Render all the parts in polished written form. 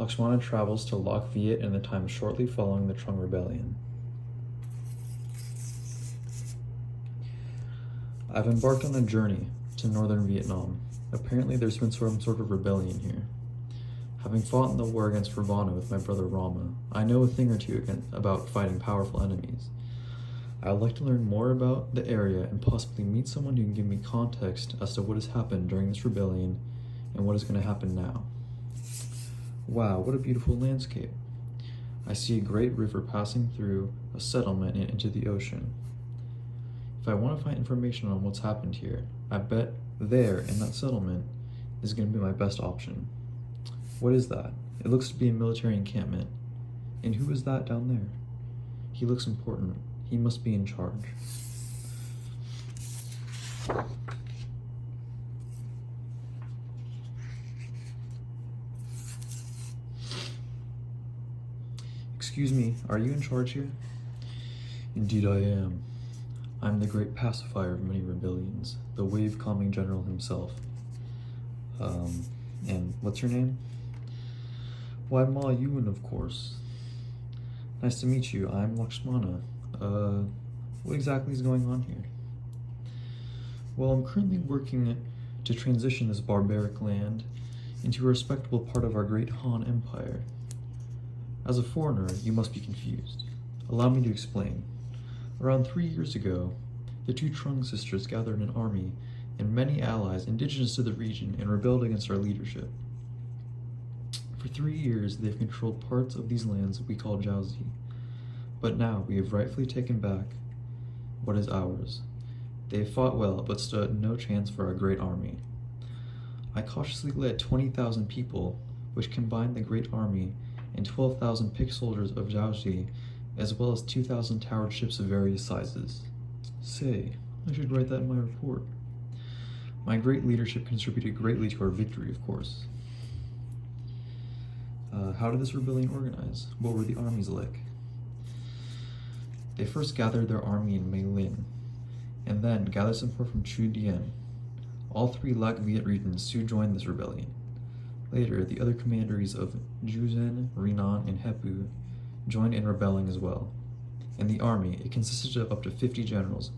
Lakshmana travels to Lac Viet in the time shortly following the Trung Rebellion. I've embarked on a journey to northern Vietnam. Apparently there's been some sort of rebellion here. Having fought in the war against Ravana with my brother Rama, I know a thing or two about fighting powerful enemies. I would like to learn more about the area and possibly meet someone who can give me context as to what has happened during this rebellion and what is going to happen now. Wow, what a beautiful landscape. I see a great river passing through a settlement and into the ocean. If I want to find information on what's happened here, I bet there in that settlement is going to be my best option. What is that? It looks to be a military encampment. And who is that down there? He looks important. He must be in charge. Excuse me, are you in charge here? Indeed I am. I'm the great pacifier of many rebellions, the wave-calming general himself. And what's your name? Why, Ma Yuan, of course. Nice to meet you. I'm Lakshmana. What exactly is going on here? Well, I'm currently working to transition this barbaric land into a respectable part of our great Han Empire. As a foreigner, you must be confused. Allow me to explain. Around 3 years ago, the two Trung sisters gathered an army and many allies indigenous to the region and rebelled against our leadership. For 3 years, they've controlled parts of these lands we call Jiaozi. But now we have rightfully taken back what is ours. They have fought well, but stood no chance for our great army. I cautiously led 20,000 people, which combined the great army and 12,000 picked soldiers of Jiaozi, as well as 2,000 towered ships of various sizes. Say, I should write that in my report. My great leadership contributed greatly to our victory, of course. How did this rebellion organize? What were the armies like? They first gathered their army in Mei Lin, and then gathered support from Chu Dien. All three Lac Viet regions soon joined this rebellion. Later, the other commanderies of Juzhen, Renan, and Hepu joined in rebelling as well. In the army, it consisted of up to 50 generals,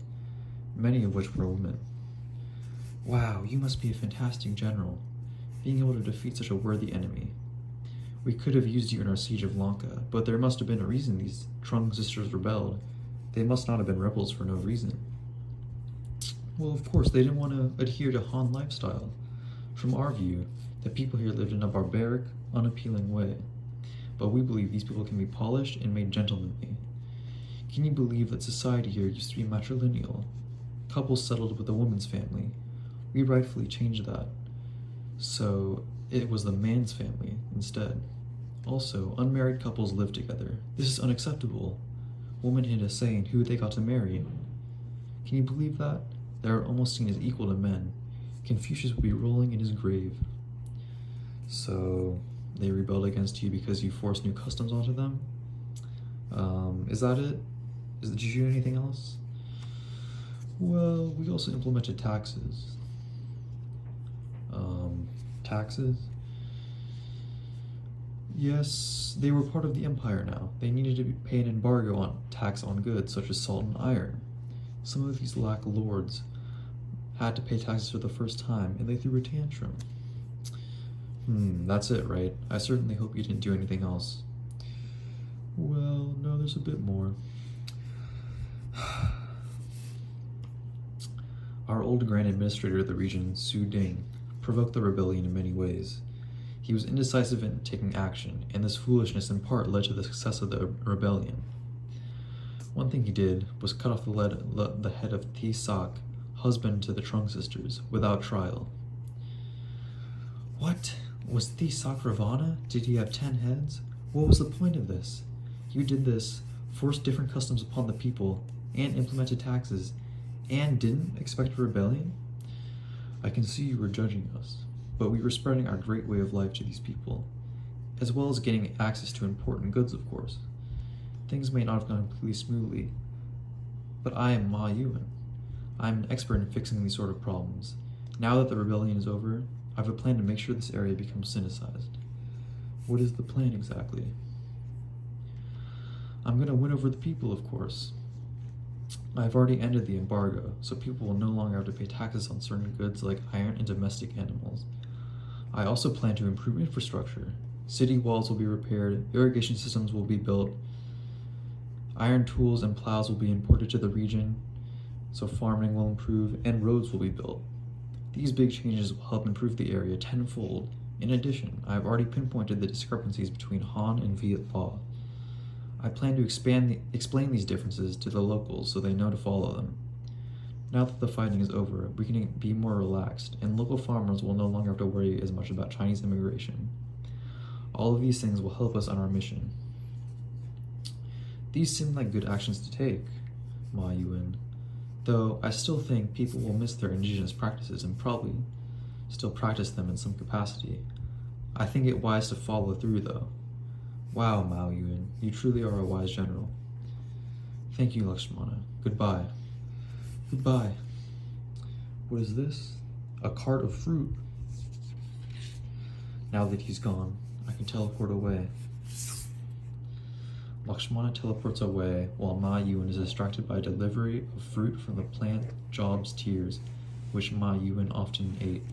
many of which were women. Wow, you must be a fantastic general, being able to defeat such a worthy enemy. We could have used you in our siege of Lanka, but there must have been a reason these Trung sisters rebelled. They must not have been rebels for no reason. Well, of course, they didn't want to adhere to Han lifestyle. From our view, the people here lived in a barbaric, unappealing way. But we believe these people can be polished and made gentlemanly. Can you believe that society here used to be matrilineal? Couples settled with a woman's family. We rightfully changed that. So it was the man's family instead. Also, unmarried couples live together. This is unacceptable. Women had a say in who they got to marry. Can you believe that? They are almost seen as equal to men. Confucius would be rolling in his grave. So, they rebelled against you because you forced new customs onto them? Is that it? Did you do anything else? Well, we also implemented taxes. Taxes? Yes, they were part of the empire now. They needed to pay an embargo on tax on goods such as salt and iron. Some of these Lac lords had to pay taxes for the first time, and they threw a tantrum. That's it, right? I certainly hope you didn't do anything else. Well, no, there's a bit more. Our old Grand Administrator of the region, Su Ding, provoked the rebellion in many ways. He was indecisive in taking action, and this foolishness in part led to the success of the rebellion. One thing he did was cut off the head of Thi Sac, husband to the Trung sisters, without trial. What? Was Thi Sac Ravana? Did he have 10 heads? What was the point of this? You did this, forced different customs upon the people, and implemented taxes, and didn't expect a rebellion? I can see you were judging us, but we were spreading our great way of life to these people, as well as getting access to important goods, of course. Things may not have gone completely smoothly, but I am Ma Yuan. I'm an expert in fixing these sort of problems. Now that the rebellion is over, I have a plan to make sure this area becomes Sinicized. What is the plan exactly? I'm gonna win over the people, of course. I've already ended the embargo, so people will no longer have to pay taxes on certain goods like iron and domestic animals. I also plan to improve infrastructure. City walls will be repaired, irrigation systems will be built, iron tools and plows will be imported to the region, so farming will improve, and roads will be built. These big changes will help improve the area tenfold. In addition, I have already pinpointed the discrepancies between Han and Viet law. I plan to explain these differences to the locals so they know to follow them. Now that the fighting is over, we can be more relaxed, and local farmers will no longer have to worry as much about Chinese immigration. All of these things will help us on our mission. These seem like good actions to take, Ma Yuan, though I still think people will miss their indigenous practices and probably still practice them in some capacity. I think it wise to follow through, though. Wow, Ma Yuan, you truly are a wise general. Thank you, Lakshmana. Goodbye. Goodbye. What is this? A cart of fruit. Now that he's gone, I can teleport away. Lakshmana teleports away while Ma Yuan is distracted by delivery of fruit from the plant Job's tears, which Ma Yuan often ate.